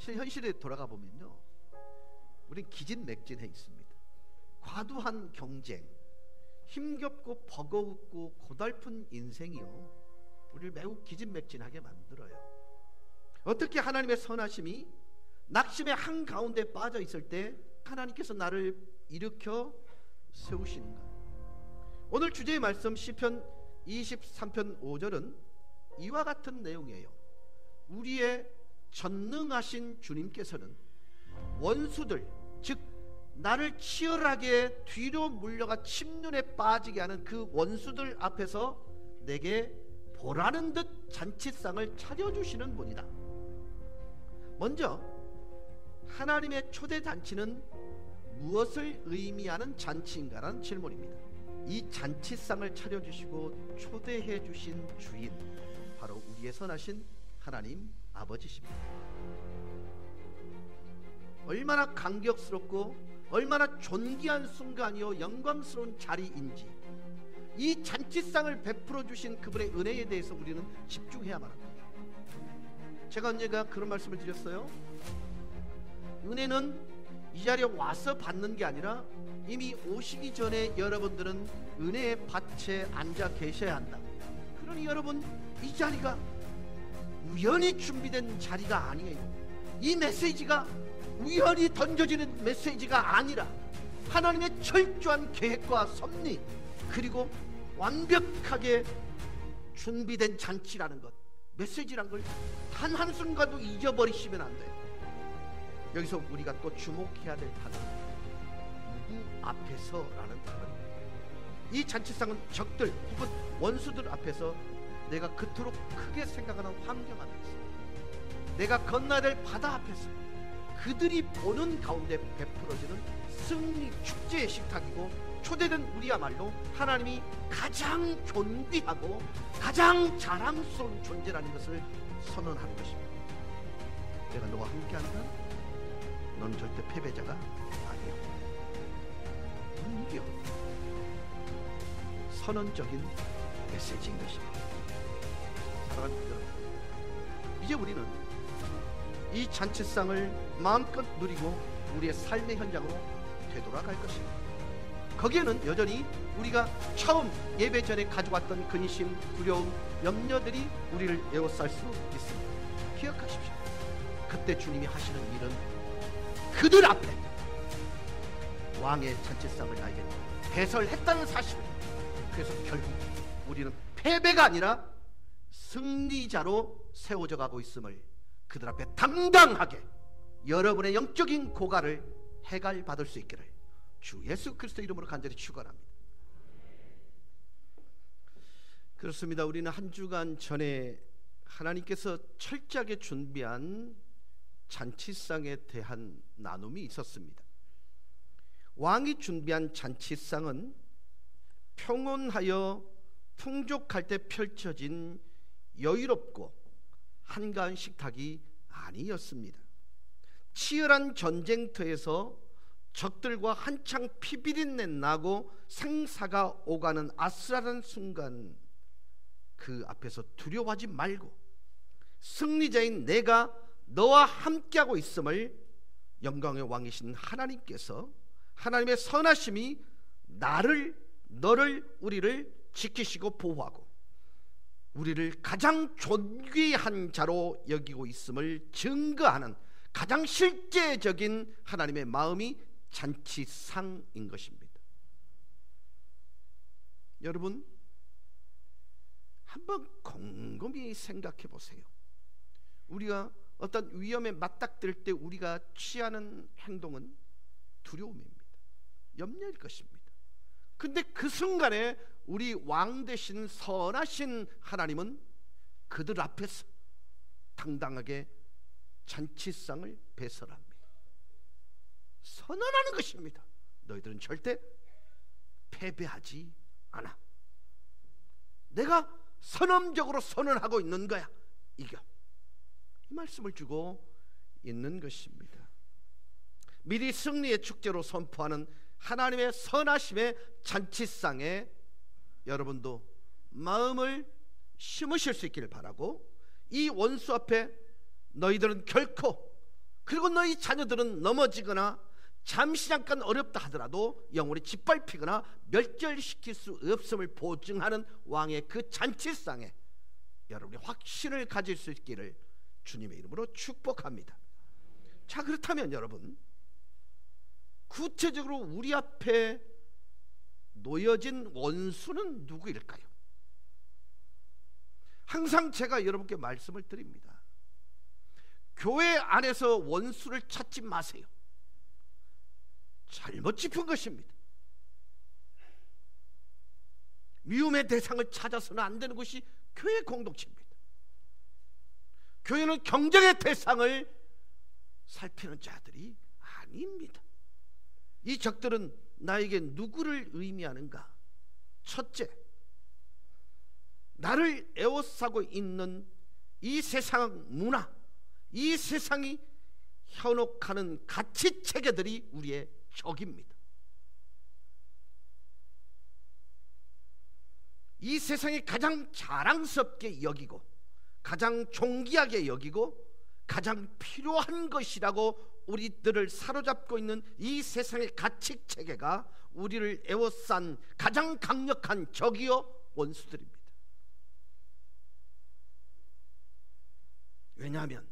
사실 현실에 돌아가 보면요, 우린 기진맥진해 있습니다. 과도한 경쟁, 힘겹고 버거웠고 고달픈 인생이요, 우리를 매우 기진맥진하게 만들어요. 어떻게 하나님의 선하심이 낙심의 한가운데 빠져 있을 때 하나님께서 나를 일으켜 세우시는가? 오늘 주제의 말씀 시편 23편 5절은 이와 같은 내용이에요. 우리의 전능하신 주님께서는 원수들, 즉 나를 치열하게 뒤로 물려가 침륜에 빠지게 하는 그 원수들 앞에서 내게 보라는 듯 잔치상을 차려주시는 분이다. 먼저 하나님의 초대 잔치는 무엇을 의미하는 잔치인가라는 질문입니다. 이 잔치상을 차려주시고 초대해 주신 주인, 바로 우리의 선하신 하나님 아버지십니다. 얼마나 감격스럽고 얼마나 존귀한 순간이요 영광스러운 자리인지, 이 잔치상을 베풀어 주신 그분의 은혜에 대해서 우리는 집중해야만 합니다. 제가 언젠가 그런 말씀을 드렸어요. 은혜는 이 자리에 와서 받는 게 아니라 이미 오시기 전에 여러분들은 은혜의 밭에 앉아 계셔야 한다. 그러니 여러분, 이 자리가 우연히 준비된 자리가 아니에요. 이 메시지가 우연히 던져지는 메시지가 아니라 하나님의 철저한 계획과 섭리, 그리고 완벽하게 준비된 잔치라는 것, 메시지란 걸 단 한순간도 잊어버리시면 안 돼요. 여기서 우리가 또 주목해야 될 단어, 누구 앞에서라는 단어입니다. 이 잔치상은 적들 혹은 원수들 앞에서 내가 그토록 크게 생각하는 환경 앞에서, 내가 건너야 될 바다 앞에서 그들이 보는 가운데 베풀어지는 승리 축제의 식탁이고, 초대된 우리야말로 하나님이 가장 존귀하고 가장 자랑스러운 존재라는 것을 선언하는 것입니다. 내가 너와 함께한다. 너는 절대 패배자가 아니야. 너는 이겨. 선언적인 메시지인 것입니다. 사랑하는 여러분, 이제 우리는 이 잔치상을 마음껏 누리고 우리의 삶의 현장으로 되돌아갈 것입니다. 거기에는 여전히 우리가 처음 예배 전에 가져왔던 근심, 두려움, 염려들이 우리를 에워쌀 수 있습니다. 기억하십시오. 그때 주님이 하시는 일은 그들 앞에 왕의 잔치상을 나에게 배설했다는 사실을, 그래서 결국 우리는 패배가 아니라 승리자로 세워져 가고 있음을 그들 앞에 당당하게 여러분의 영적인 고갈을 해갈받을 수 있기를 주 예수 그리스도 이름으로 간절히 축원합니다. 그렇습니다. 우리는 한 주간 전에 하나님께서 철저하게 준비한 잔치상에 대한 나눔이 있었습니다. 왕이 준비한 잔치상은 평온하여 풍족할 때 펼쳐진 여유롭고 한가한 식탁이 아니었습니다. 치열한 전쟁터에서 적들과 한창 피비린내 나고 생사가 오가는 아슬아슬한 순간, 그 앞에서 두려워하지 말고 승리자인 내가 너와 함께하고 있음을 영광의 왕이신 하나님께서, 하나님의 선하심이 나를, 너를, 우리를 지키시고 보호하고 우리를 가장 존귀한 자로 여기고 있음을 증거하는 가장 실제적인 하나님의 마음이 잔치상인 것입니다. 여러분, 한번 곰곰이 생각해 보세요. 우리가 어떤 위험에 맞닥뜨릴 때 우리가 취하는 행동은 두려움입니다. 염려일 것입니다. 근데 그 순간에 우리 왕 되신 선하신 하나님은 그들 앞에서 당당하게 잔치상을 배설합니다. 선언하는 것입니다. 너희들은 절대 패배하지 않아. 내가 선언적으로 선언하고 있는 거야. 이겨. 이 말씀을 주고 있는 것입니다. 미리 승리의 축제로 선포하는 하나님의 선하심의 잔치상에 여러분도 마음을 심으실 수 있기를 바라고, 이 원수 앞에 너희들은 결코 그리고 너희 자녀들은 넘어지거나 잠시 잠깐 어렵다 하더라도 영원히 짓밟히거나 멸절시킬 수 없음을 보증하는 왕의 그 잔치상에 여러분이 확신을 가질 수 있기를 주님의 이름으로 축복합니다. 자, 그렇다면 여러분, 구체적으로 우리 앞에 놓여진 원수는 누구일까요? 항상 제가 여러분께 말씀을 드립니다. 교회 안에서 원수를 찾지 마세요. 잘못 짚은 것입니다. 미움의 대상을 찾아서는 안 되는 것이 교회 공동체입니다. 교회는 경쟁의 대상을 살피는 자들이 아닙니다. 이 적들은 나에게 누구를 의미하는가? 첫째, 나를 에워싸고 있는 이 세상 문화, 이 세상이 현혹하는 가치 체계들이 우리의 적입니다. 이 세상이 가장 자랑스럽게 여기고 가장 존귀하게 여기고 가장 필요한 것이라고 우리들을 사로잡고 있는 이 세상의 가치 체계가 우리를 에워싼 가장 강력한 적이요 원수들입니다. 왜냐하면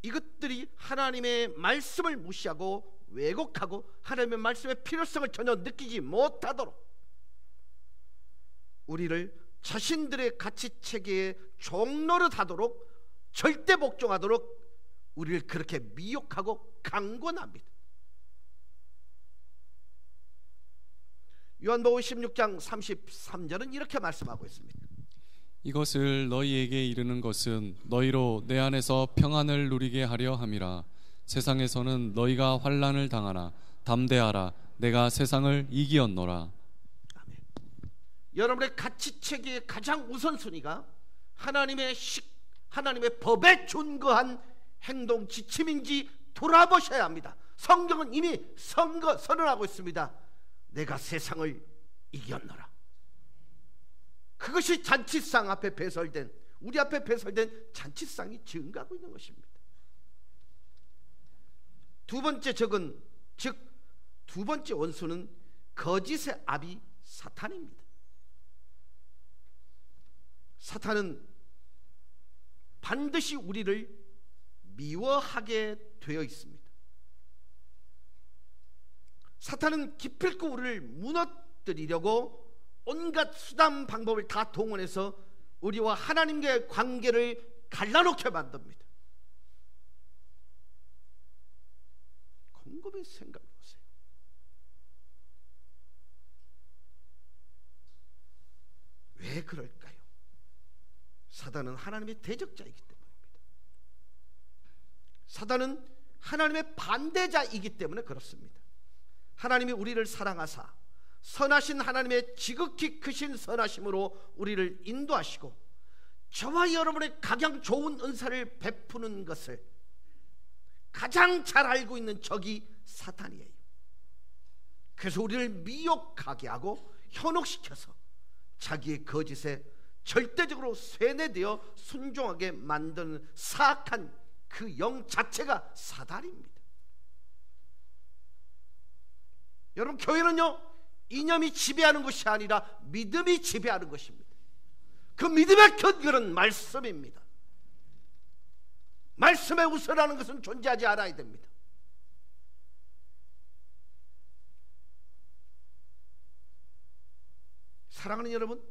이것들이 하나님의 말씀을 무시하고 왜곡하고 하나님의 말씀의 필요성을 전혀 느끼지 못하도록 우리를 자신들의 가치체계에 종노릇하도록 절대 복종하도록 우리를 그렇게 미혹하고 강권합니다. 요한복음 16장 33절은 이렇게 말씀하고 있습니다. 이것을 너희에게 이르는 것은 너희로 내 안에서 평안을 누리게 하려 함이라. 세상에서는 너희가 환난을 당하나 담대하라. 내가 세상을 이기었노라. 아멘. 여러분의 가치체계의 가장 우선순위가 하나님의 법에 준거한 행동 지침인지 돌아보셔야 합니다. 성경은 이미 선언하고 있습니다. 내가 세상을 이겼노라. 그것이 잔치상 앞에 배설된, 우리 앞에 배설된 잔치상이 증가하고 있는 것입니다. 두 번째 적은, 즉 두 번째 원수는 거짓의 아비 사탄입니다. 사탄은 반드시 우리를 미워하게 되어 있습니다. 사탄은 기필코 우리를 무너뜨리려고 온갖 수단 방법을 다 동원해서 우리와 하나님과의 관계를 갈라놓게 만듭니다. 곰곰이 생각해 보세요. 왜 그럴까요? 사단은 하나님의 대적자이기 때문입니다. 사단은 하나님의 반대자이기 때문에 그렇습니다. 하나님이 우리를 사랑하사 선하신 하나님의 지극히 크신 선하심으로 우리를 인도하시고 저와 여러분의 가장 좋은 은사를 베푸는 것을 가장 잘 알고 있는 적이 사탄이에요. 그래서 우리를 미혹하게 하고 현혹시켜서 자기의 거짓에 절대적으로 쇠뇌되어 순종하게 만드는 사악한 그 영 자체가 사단입니다. 여러분, 교회는요 이념이 지배하는 것이 아니라 믿음이 지배하는 것입니다. 그 믿음의 근거는 말씀입니다. 말씀에 우선하는 것은 존재하지 않아야 됩니다. 사랑하는 여러분,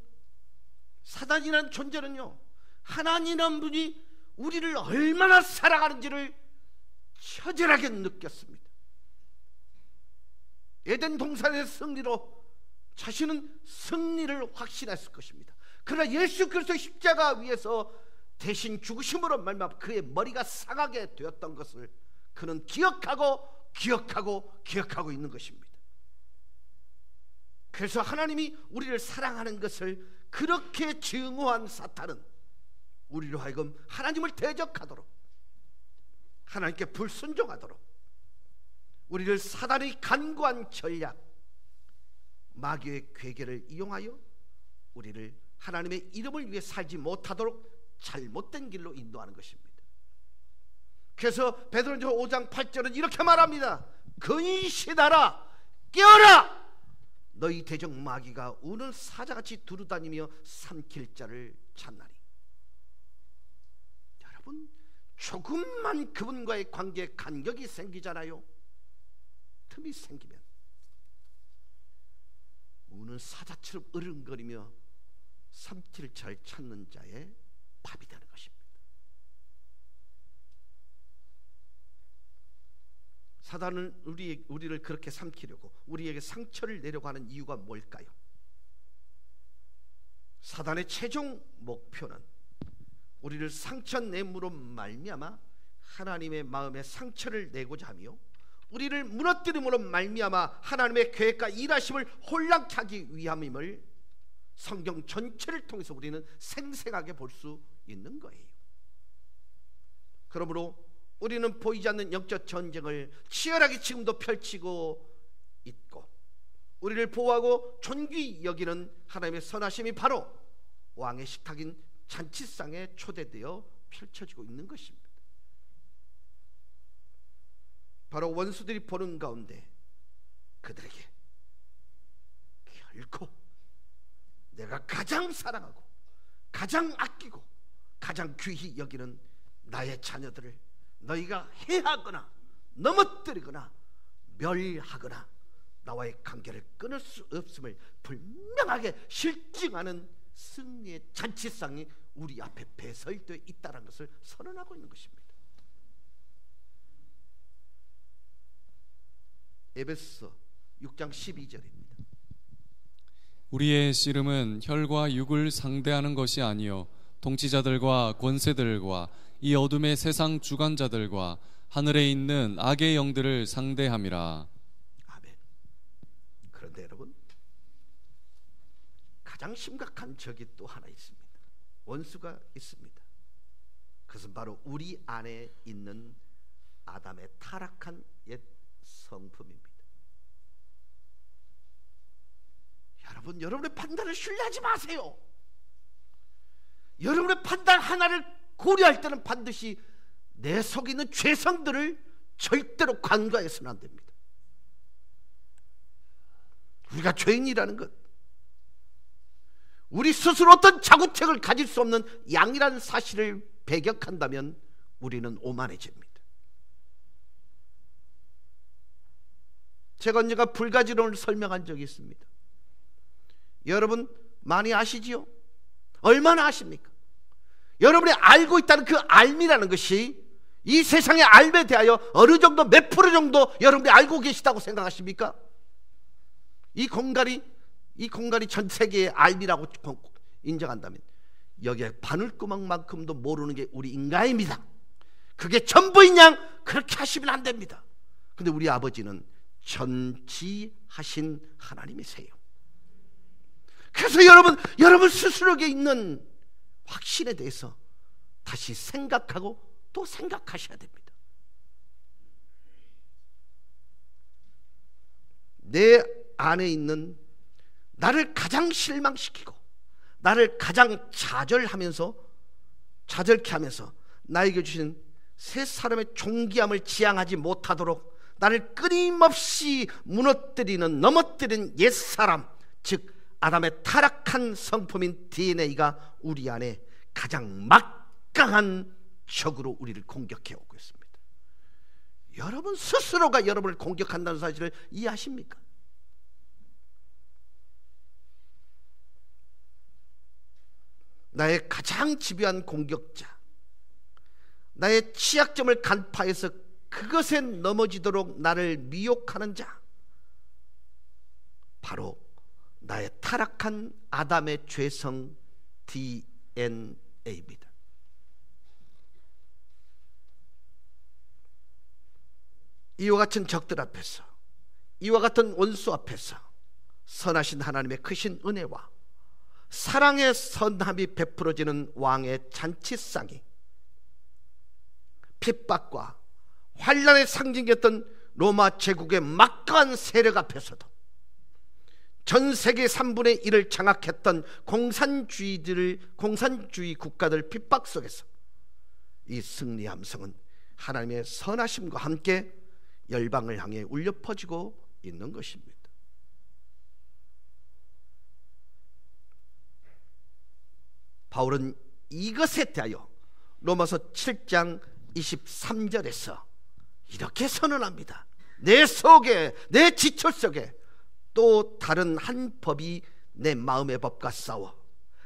사단이라는 존재는요 하나님이라는 분이 우리를 얼마나 사랑하는지를 처절하게 느꼈습니다. 에덴 동산의 승리로 자신은 승리를 확신했을 것입니다. 그러나 예수 그리스도의 십자가 위에서 대신 죽으심으로 말미암아 그의 머리가 상하게 되었던 것을 그는 기억하고 있는 것입니다. 그래서 하나님이 우리를 사랑하는 것을 그렇게 증오한 사탄은 우리로 하여금 하나님을 대적하도록, 하나님께 불순종하도록, 우리를 사단의 간과한 전략, 마귀의 괴계를 이용하여 우리를 하나님의 이름을 위해 살지 못하도록 잘못된 길로 인도하는 것입니다. 그래서 베드로전서 5장 8절은 이렇게 말합니다. 근신하라, 깨어라. 너희 대적 마귀가 우는 사자같이 두루다니며 삼킬 자를 찾나니. 여러분, 조금만 그분과의 관계에 간격이 생기잖아요. 틈이 생기면 우는 사자처럼 으릉거리며 삼킬 자를 찾는 자의 밥이 되는 것입니다. 사단은 우리를 그렇게 삼키려고, 우리에게 상처를 내려고 하는 이유가 뭘까요? 사단의 최종 목표는 우리를 상처냄으로 말미암아 하나님의 마음에 상처를 내고자 하며, 우리를 무너뜨림으로 말미암아 하나님의 계획과 일하심을 혼란케 하기 위함임을 성경 전체를 통해서 우리는 생생하게 볼 수 있는 거예요. 그러므로 우리는 보이지 않는 영적 전쟁을 치열하게 지금도 펼치고 있고, 우리를 보호하고 존귀 여기는 하나님의 선하심이 바로 왕의 식탁인 잔치상에 초대되어 펼쳐지고 있는 것입니다. 바로 원수들이 보는 가운데 그들에게 결코 내가 가장 사랑하고 가장 아끼고 가장 귀히 여기는 나의 자녀들을 너희가 해하거나 넘어뜨리거나 멸하거나 나와의 관계를 끊을 수 없음을 분명하게 실증하는 승리의 잔치상이 우리 앞에 배설되어 있다는 것을 선언하고 있는 것입니다. 에베소 6장 12절입니다. 우리의 씨름은 혈과 육을 상대하는 것이 아니요 통치자들과 권세들과 이 어둠의 세상 주관자들과 하늘에 있는 악의 영들을 상대함이라. 아멘. 그런데 여러분, 가장 심각한 적이 또 하나 있습니다. 원수가 있습니다. 그것은 바로 우리 안에 있는 아담의 타락한 옛 성품입니다. 여러분, 여러분의 판단을 신뢰하지 마세요. 여러분의 판단 하나를 고려할 때는 반드시 내 속에 있는 죄성들을 절대로 간과해서는 안 됩니다. 우리가 죄인이라는 것, 우리 스스로 어떤 자구책을 가질 수 없는 양이라는 사실을 배격한다면 우리는 오만해집니다. 제가 언젠가 불가지론을 설명한 적이 있습니다. 여러분 많이 아시지요? 얼마나 아십니까? 여러분이 알고 있다는 그 알미라는 것이 이 세상의 알에 대하여 어느 정도 몇 프로 정도 여러분이 알고 계시다고 생각하십니까? 이 공간이 전 세계의 알미라고 인정한다면 여기에 바늘구멍만큼도 모르는 게 우리 인간입니다. 그게 전부인 양 그렇게 하시면 안 됩니다. 근데 우리 아버지는 전지하신 하나님이세요. 그래서 여러분 스스로에게 있는 확신에 대해서 다시 생각하고 또 생각하셔야 됩니다. 내 안에 있는 나를 가장 실망시키고 나를 가장 좌절케 하면서 나에게 주신 새 사람의 존귀함을 지향하지 못하도록 나를 끊임없이 넘어뜨리는 옛사람, 즉 아담의 타락한 성품인 DNA가 우리 안에 가장 막강한 적으로 우리를 공격해 오고 있습니다. 여러분 스스로가 여러분을 공격한다는 사실을 이해하십니까? 나의 가장 집요한 공격자, 나의 취약점을 간파해서 그것에 넘어지도록 나를 미혹하는 자, 바로 나의 타락한 아담의 죄성 DNA입니다. 이와 같은 적들 앞에서, 이와 같은 원수 앞에서 선하신 하나님의 크신 은혜와 사랑의 선함이 베풀어지는 왕의 잔치상이 핍박과 환난의 상징이었던 로마 제국의 막강한 세력 앞에서도 전 세계 3분의 1을 장악했던 공산주의 국가들 핍박 속에서 이 승리 함성은 하나님의 선하심과 함께 열방을 향해 울려 퍼지고 있는 것입니다. 바울은 이것에 대하여 로마서 7장 23절에서 이렇게 선언합니다. 내 속에, 내 지체 속에 또 다른 한 법이 내 마음의 법과 싸워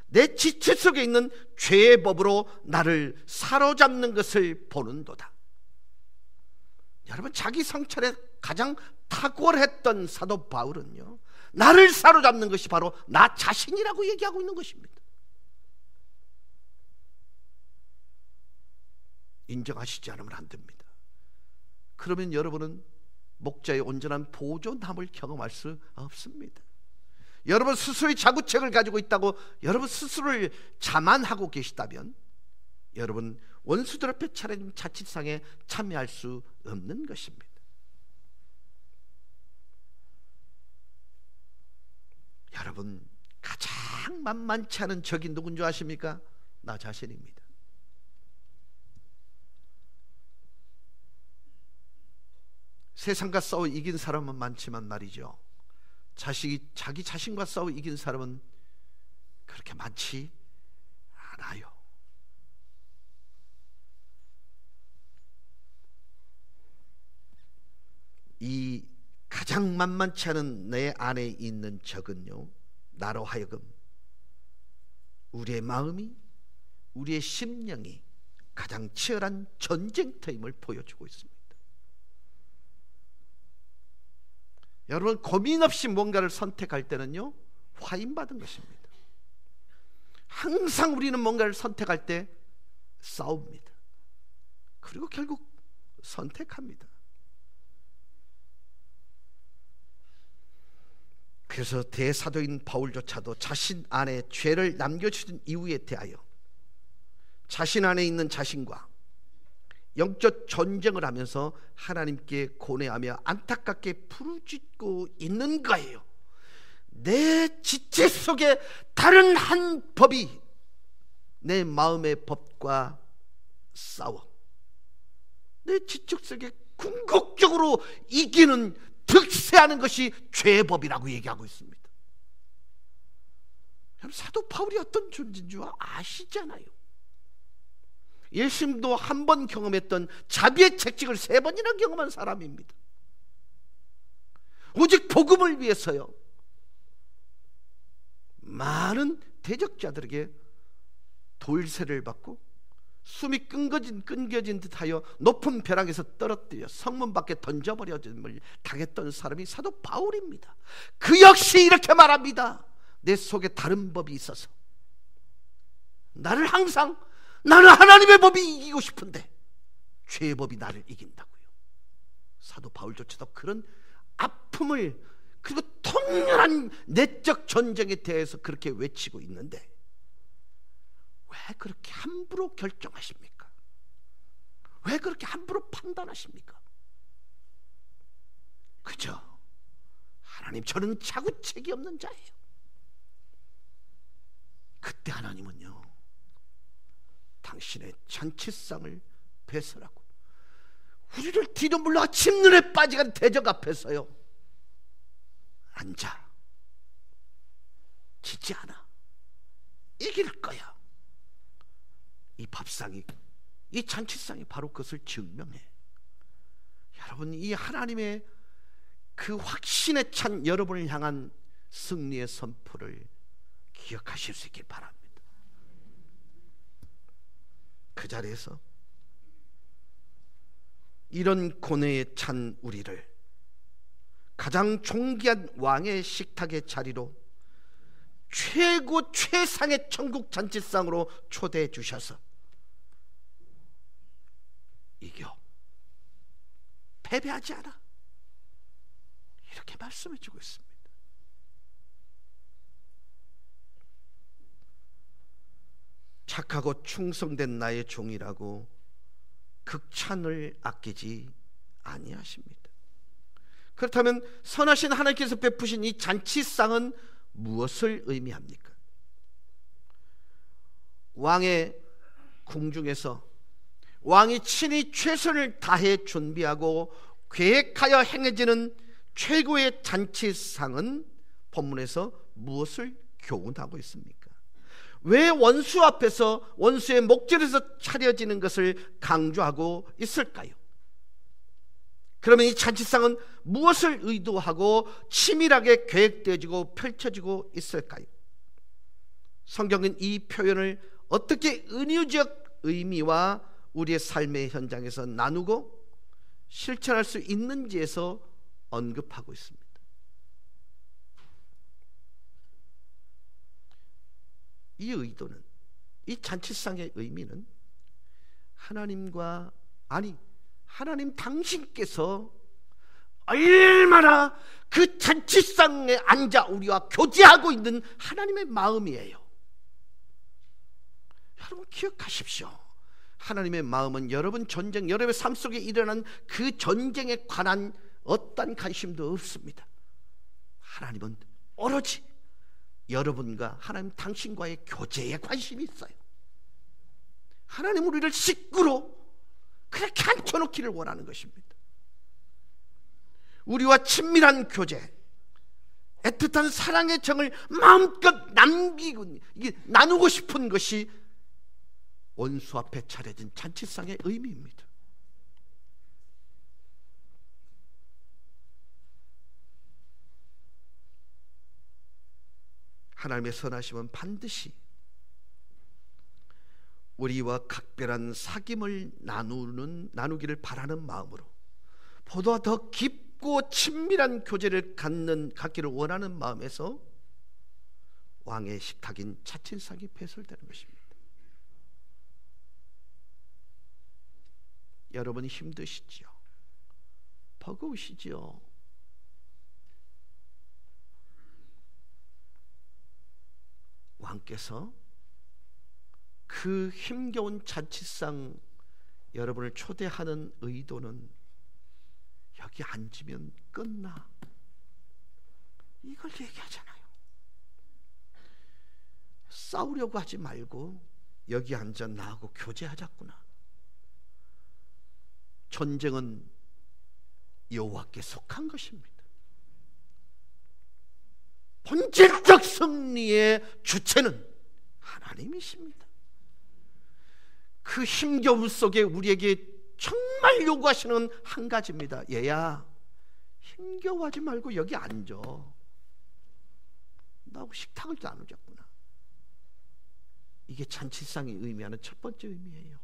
내 지체 속에 있는 죄의 법으로 나를 사로잡는 것을 보는도다. 여러분, 자기 성찰에 가장 탁월했던 사도 바울은요, 나를 사로잡는 것이 바로 나 자신이라고 얘기하고 있는 것입니다. 인정하시지 않으면 안 됩니다. 그러면 여러분은 목자의 온전한 보존함을 경험할 수 없습니다. 여러분 스스로의 자구책을 가지고 있다고 여러분 스스로를 자만하고 계시다면 여러분 원수들 앞에 차려진 자칫상에 참여할 수 없는 것입니다. 여러분, 가장 만만치 않은 적이 누군 줄 아십니까? 나 자신입니다. 세상과 싸워 이긴 사람은 많지만 말이죠, 자기 자신과 싸워 이긴 사람은 그렇게 많지 않아요. 이 가장 만만치 않은 내 안에 있는 적은요, 나로 하여금 우리의 마음이, 우리의 심령이 가장 치열한 전쟁터임을 보여주고 있습니다. 여러분, 고민 없이 뭔가를 선택할 때는요, 화인받은 것입니다. 항상 우리는 뭔가를 선택할 때 싸웁니다. 그리고 결국 선택합니다. 그래서 대사도인 바울조차도 자신 안에 죄를 남겨주신 이유에 대하여 자신 안에 있는 자신과 영적 전쟁을 하면서 하나님께 고뇌하며 안타깝게 부르짖고 있는 거예요. 내 지체 속에 다른 한 법이 내 마음의 법과 싸워 내 지체 속에 궁극적으로 이기는, 득세하는 것이 죄의 법이라고 얘기하고 있습니다. 사도 바울이 어떤 존재인 줄 아시잖아요. 예수님도 한 번 경험했던 자비의 채찍을 3번이나 경험한 사람입니다. 오직 복음을 위해서요, 많은 대적자들에게 돌쇠를 받고 숨이 끊겨진 듯하여 높은 벼락에서 떨어뜨려 성문 밖에 던져버려짐을 당했던 사람이 사도 바울입니다. 그 역시 이렇게 말합니다. 내 속에 다른 법이 있어서 나는 하나님의 법이 이기고 싶은데 죄의 법이 나를 이긴다고요. 사도 바울조차도 그런 아픔을, 그리고 통렬한 내적 전쟁에 대해서 그렇게 외치고 있는데 왜 그렇게 함부로 결정하십니까? 왜 그렇게 함부로 판단하십니까? 그죠? 하나님, 저는 자구책이 없는 자예요. 그때 하나님은요, 당신의 잔치상을 배설하고 우리를 뒤로 물러가 침눈에 빠지간 대적 앞에서요, 앉아, 지지 않아, 이길 거야. 이 밥상이, 이 잔치상이 바로 그것을 증명해. 여러분, 이 하나님의 그 확신에 찬 여러분을 향한 승리의 선포를 기억하실 수 있길 바랍니다. 그 자리에서 이런 고뇌에 찬 우리를 가장 존귀한 왕의 식탁의 자리로, 최고 최상의 천국 잔치상으로 초대해 주셔서 이겨, 패배하지 않아, 이렇게 말씀해 주고 있습니다. 착하고 충성된 나의 종이라고 극찬을 아끼지 아니하십니다. 그렇다면 선하신 하나님께서 베푸신 이 잔치상은 무엇을 의미합니까? 왕의 궁중에서 왕이 친히 최선을 다해 준비하고 계획하여 행해지는 최고의 잔치상은 본문에서 무엇을 교훈하고 있습니까? 왜 원수 앞에서 원수의 목전에서 차려지는 것을 강조하고 있을까요? 그러면 이 잔치상은 무엇을 의도하고 치밀하게 계획되어지고 펼쳐지고 있을까요? 성경은 이 표현을 어떻게 은유적 의미와 우리의 삶의 현장에서 나누고 실천할 수 있는지에서 언급하고 있습니다. 이 의도는, 이 잔치상의 의미는 하나님 당신께서 얼마나 그 잔치상에 앉아 우리와 교제하고 있는 하나님의 마음이에요. 여러분 기억하십시오. 하나님의 마음은 여러분 전쟁, 여러분의 삶 속에 일어난 그 전쟁에 관한 어떤 관심도 없습니다. 하나님은 오로지 여러분과 하나님 당신과의 교제에 관심이 있어요. 하나님은 우리를 식구로 그렇게 앉혀놓기를 원하는 것입니다. 우리와 친밀한 교제, 애틋한 사랑의 정을 마음껏 나누고 싶은 것이 원수 앞에 차려진 잔치상의 의미입니다. 하나님의 선하심은 반드시 우리와 각별한 사귐을 나누기를 바라는 마음으로 보다 더 깊고 친밀한 교제를 갖기를 원하는 마음에서 왕의 식탁인 잔치상이 배설되는 것입니다. 여러분 힘드시지요? 버거우시지요? 왕께서 그 힘겨운 잔치상 여러분을 초대하는 의도는 여기 앉으면 끝나, 이걸 얘기하잖아요. 싸우려고 하지 말고 여기 앉아 나하고 교제하자꾸나. 전쟁은 여호와께 속한 것입니다. 본질적 승리의 주체는 하나님이십니다. 그 힘겨움 속에 우리에게 정말 요구하시는 한 가지입니다. 얘야, 힘겨워하지 말고 여기 앉아. 나하고 식탁을 나누자꾸나. 이게 잔치상이 의미하는 첫 번째 의미예요.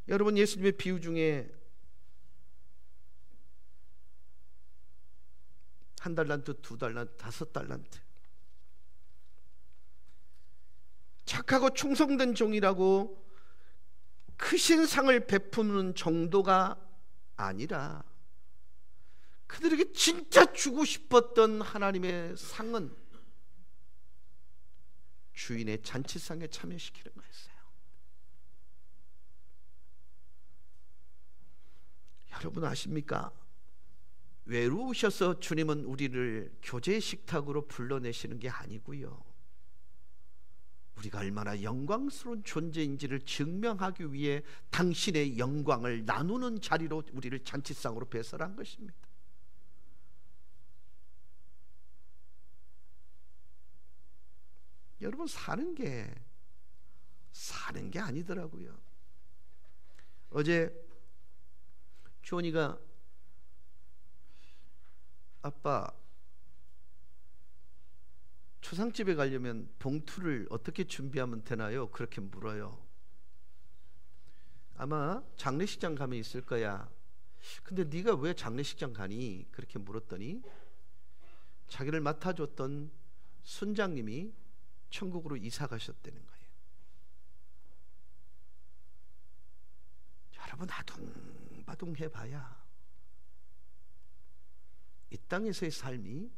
여러분, 예수님의 비유 중에 1달란트, 2달란트, 5달란트, 착하고 충성된 종이라고 크신 상을 베푸는 정도가 아니라 그들에게 진짜 주고 싶었던 하나님의 상은 주인의 잔치상에 참여시키는 거였어요. 여러분 아십니까? 외로우셔서 주님은 우리를 교제 식탁으로 불러내시는 게 아니고요, 우리가 얼마나 영광스러운 존재인지를 증명하기 위해 당신의 영광을 나누는 자리로 우리를 잔치상으로 배설한 것입니다. 여러분, 사는 게 아니더라고요. 어제 주원이가 아빠, 초상집에 가려면 봉투를 어떻게 준비하면 되나요? 그렇게 물어요. 아마 장례식장 가면 있을 거야. 근데 네가 왜 장례식장 가니? 그렇게 물었더니 자기를 맡아줬던 순장님이 천국으로 이사 가셨다는 거예요. 여러분, 아둥바둥 해봐야 이 땅에서의 삶이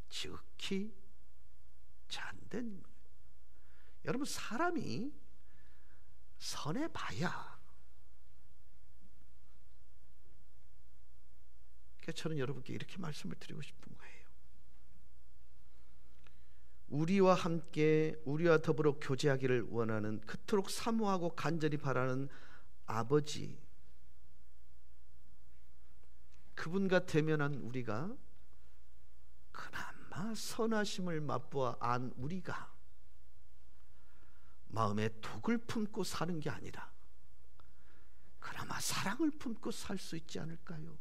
지극히 잔된, 여러분, 사람이 선해봐야, 그래서 저는 여러분께 이렇게 말씀을 드리고 싶은 거예요. 우리와 함께 우리와 더불어 교제하기를 원하는, 그토록 사모하고 간절히 바라는 아버지, 그분과 대면한 우리가 그나마 선하심을 맛보아 안 우리가 마음에 독을 품고 사는 게 아니라 그나마 사랑을 품고 살 수 있지 않을까요?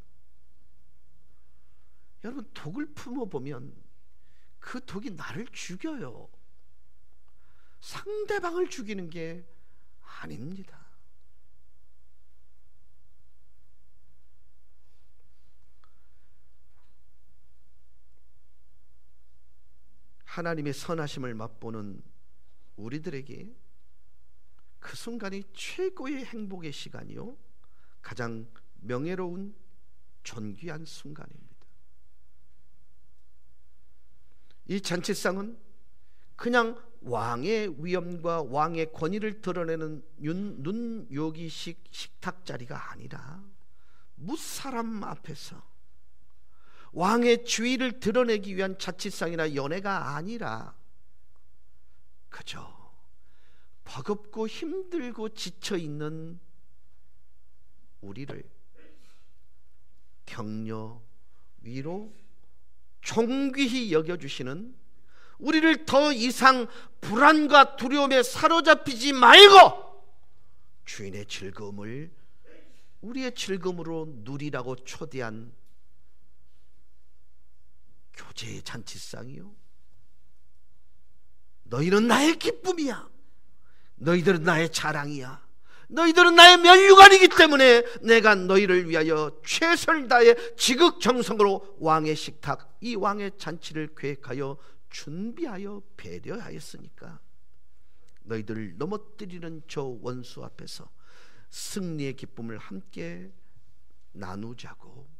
여러분, 독을 품어보면 그 독이 나를 죽여요. 상대방을 죽이는 게 아닙니다. 하나님의 선하심을 맛보는 우리들에게 그 순간이 최고의 행복의 시간이요, 가장 명예로운 존귀한 순간입니다. 이 잔치상은 그냥 왕의 위엄과 왕의 권위를 드러내는 눈요기식 식탁 자리가 아니라 무사람 앞에서 왕의 주의를 드러내기 위한 자치상이나 연회가 아니라 그저 버겁고 힘들고 지쳐있는 우리를 격려, 위로, 존귀히 여겨주시는, 우리를 더 이상 불안과 두려움에 사로잡히지 말고 주인의 즐거움을 우리의 즐거움으로 누리라고 초대한 교제의 잔치상이요, 너희는 나의 기쁨이야, 너희들은 나의 자랑이야, 너희들은 나의 면류관이기 때문에 내가 너희를 위하여 최선을 다해 지극정성으로 왕의 식탁, 이 왕의 잔치를 계획하여 준비하여 배려하였으니까 너희들을 넘어뜨리는 저 원수 앞에서 승리의 기쁨을 함께 나누자고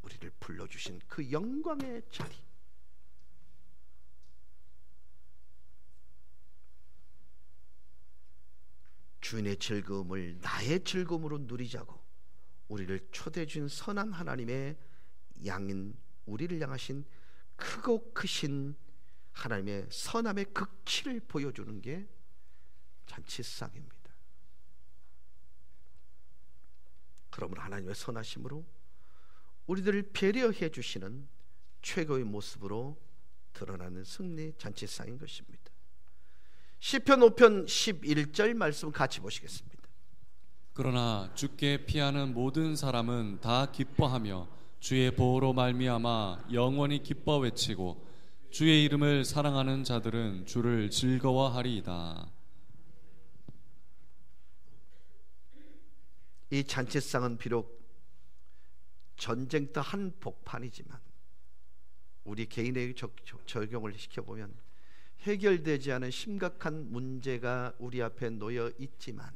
우리를 불러주신 그 영광의 자리, 주인의 즐거움을 나의 즐거움으로 누리자고 우리를 초대해 준 선한 하나님의 양인 우리를 향하신 크고 크신 하나님의 선함의 극치를 보여주는 게 잔치상입니다. 그러므로 하나님의 선하심으로 우리들을 배려해 주시는 최고의 모습으로 드러나는 승리 잔치상인 것입니다. 시편 5편 11절 말씀 같이 보시겠습니다. 그러나 주께 피하는 모든 사람은 다 기뻐하며 주의 보호로 말미암아 영원히 기뻐 외치고 주의 이름을 사랑하는 자들은 주를 즐거워하리이다. 이 잔치상은 비록 전쟁터 한 복판이지만 우리 개인에게 적용을 시켜보면 해결되지 않은 심각한 문제가 우리 앞에 놓여 있지만,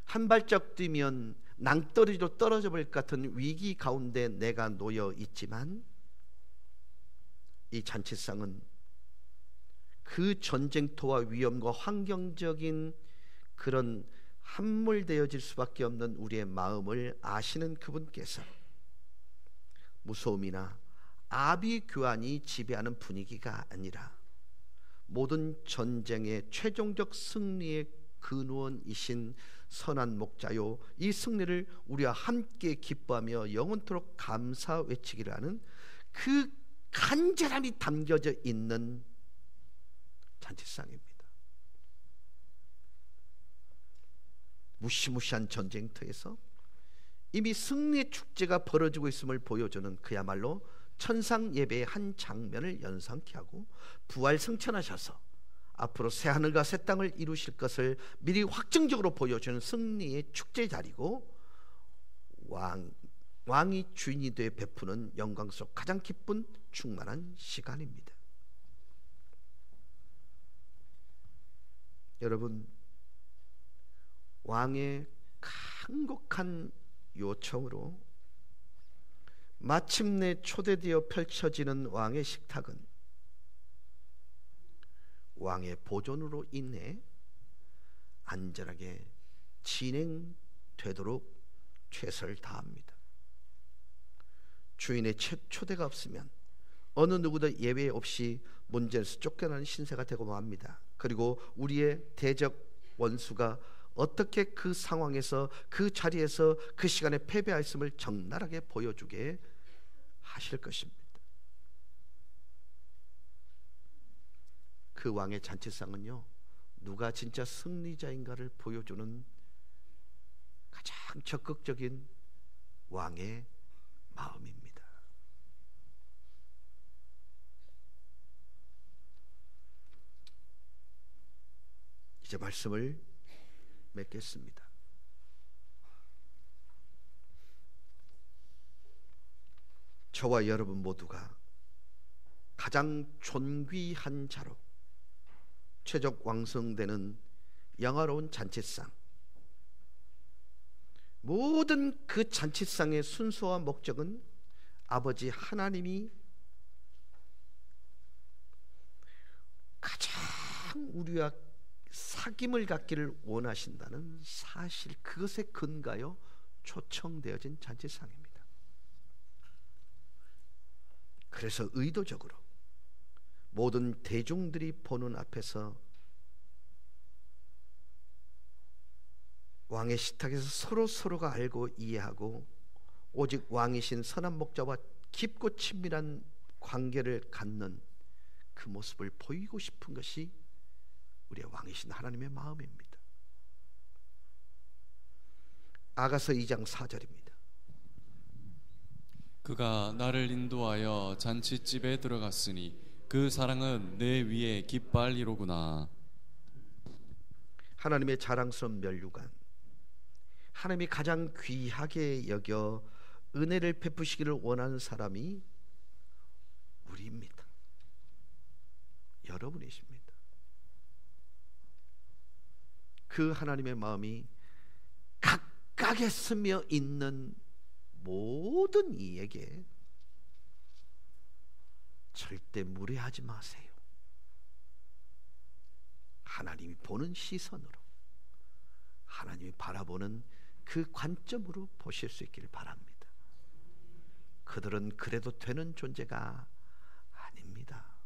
한 발짝 뛰면 낭떠러지로 떨어져 버릴 것 같은 위기 가운데 내가 놓여 있지만, 이 잔치상은 그 전쟁터와 위험과 환경적인 그런 함몰되어질 수밖에 없는 우리의 마음을 아시는 그분께서 무서움이나 아비규환이 지배하는 분위기가 아니라 모든 전쟁의 최종적 승리의 근원이신 선한 목자요, 이 승리를 우리와 함께 기뻐하며 영원토록 감사 외치기를 하는 그 간절함이 담겨져 있는 잔치상입니다. 무시무시한 전쟁터에서 이미 승리의 축제가 벌어지고 있음을 보여주는 그야말로 천상 예배의 한 장면을 연상케 하고, 부활 승천하셔서 앞으로 새하늘과 새 땅을 이루실 것을 미리 확정적으로 보여주는 승리의 축제 자리고, 왕이 주인이 되어 베푸는 영광 속 가장 기쁜 충만한 시간입니다. 여러분, 왕의 간곡한 요청으로 마침내 초대되어 펼쳐지는 왕의 식탁은 왕의 보존으로 인해 안전하게 진행되도록 최선을 다합니다. 주인의 초대가 없으면 어느 누구도 예외 없이 문제에서 쫓겨나는 신세가 되고 맙니다. 그리고 우리의 대적 원수가 어떻게 그 상황에서, 그 자리에서, 그 시간에 패배하였음을 적나라하게 보여주게 하실 것입니다. 그 왕의 잔치상은요, 누가 진짜 승리자인가를 보여주는 가장 적극적인 왕의 마음입니다. 이제 말씀을 맺겠습니다. 저와 여러분 모두가 가장 존귀한 자로 최적 왕성되는 영화로운 잔치상, 모든 그 잔치상의 순서와 목적은 아버지 하나님이 가장 우리와 사귐을 갖기를 원하신다는 사실, 그것에 근거하여 초청되어진 잔치상입니다. 그래서 의도적으로 모든 대중들이 보는 앞에서 왕의 식탁에서 서로가 알고 이해하고 오직 왕이신 선한 목자와 깊고 친밀한 관계를 갖는 그 모습을 보이고 싶은 것이 우리의 왕이신 하나님의 마음입니다. 아가서 2장 4절입니다. 그가 나를 인도하여 잔치집에 들어갔으니 그 사랑은 내 위에 깃발이로구나. 하나님의 자랑스러운 면류관, 하나님이 가장 귀하게 여겨 은혜를 베푸시기를 원하는 사람이 우리입니다. 여러분이십니다. 그 하나님의 마음이 각각에 스며 있는 모든 이에게 절대 무례하지 마세요. 하나님이 보는 시선으로, 하나님이 바라보는 그 관점으로 보실 수 있기를 바랍니다. 그들은 그래도 되는 존재가 아닙니다.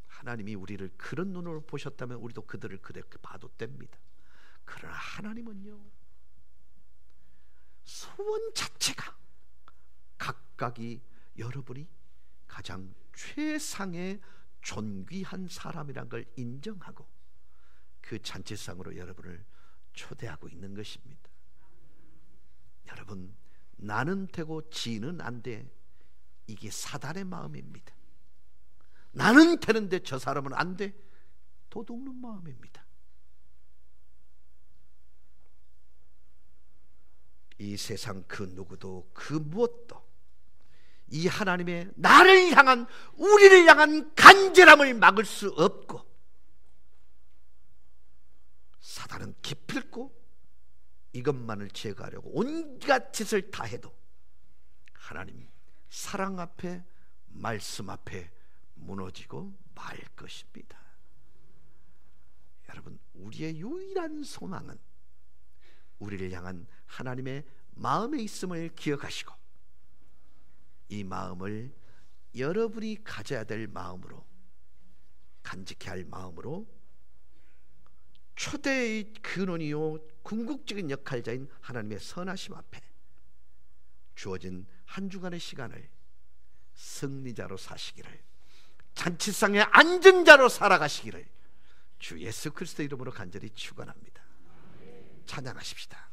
하나님이 우리를 그런 눈으로 보셨다면 우리도 그들을 그렇게 봐도 됩니다. 그러나 하나님은요, 소원 자체가 각각이 여러분이 가장 최상의 존귀한 사람이란 걸 인정하고 그 잔치상으로 여러분을 초대하고 있는 것입니다. 여러분, 나는 되고 지는 안 돼, 이게 사단의 마음입니다. 나는 되는데 저 사람은 안 돼, 도둑놈 마음입니다. 이 세상 그 누구도 그 무엇도 이 하나님의 나를 향한, 우리를 향한 간절함을 막을 수 없고, 사단은 기필코 이것만을 제거하려고 온갖 짓을 다 해도 하나님 사랑 앞에, 말씀 앞에 무너지고 말 것입니다. 여러분, 우리의 유일한 소망은 우리를 향한 하나님의 마음에 있음을 기억하시고 이 마음을 여러분이 가져야 될 마음으로, 간직해야 할 마음으로 초대의 근원이요 궁극적인 역할자인 하나님의 선하심 앞에 주어진 한 주간의 시간을 승리자로 사시기를, 잔치상의 앉은 자로 살아가시기를 주 예수 그리스도 이름으로 간절히 축원합니다. 찬양하십시다.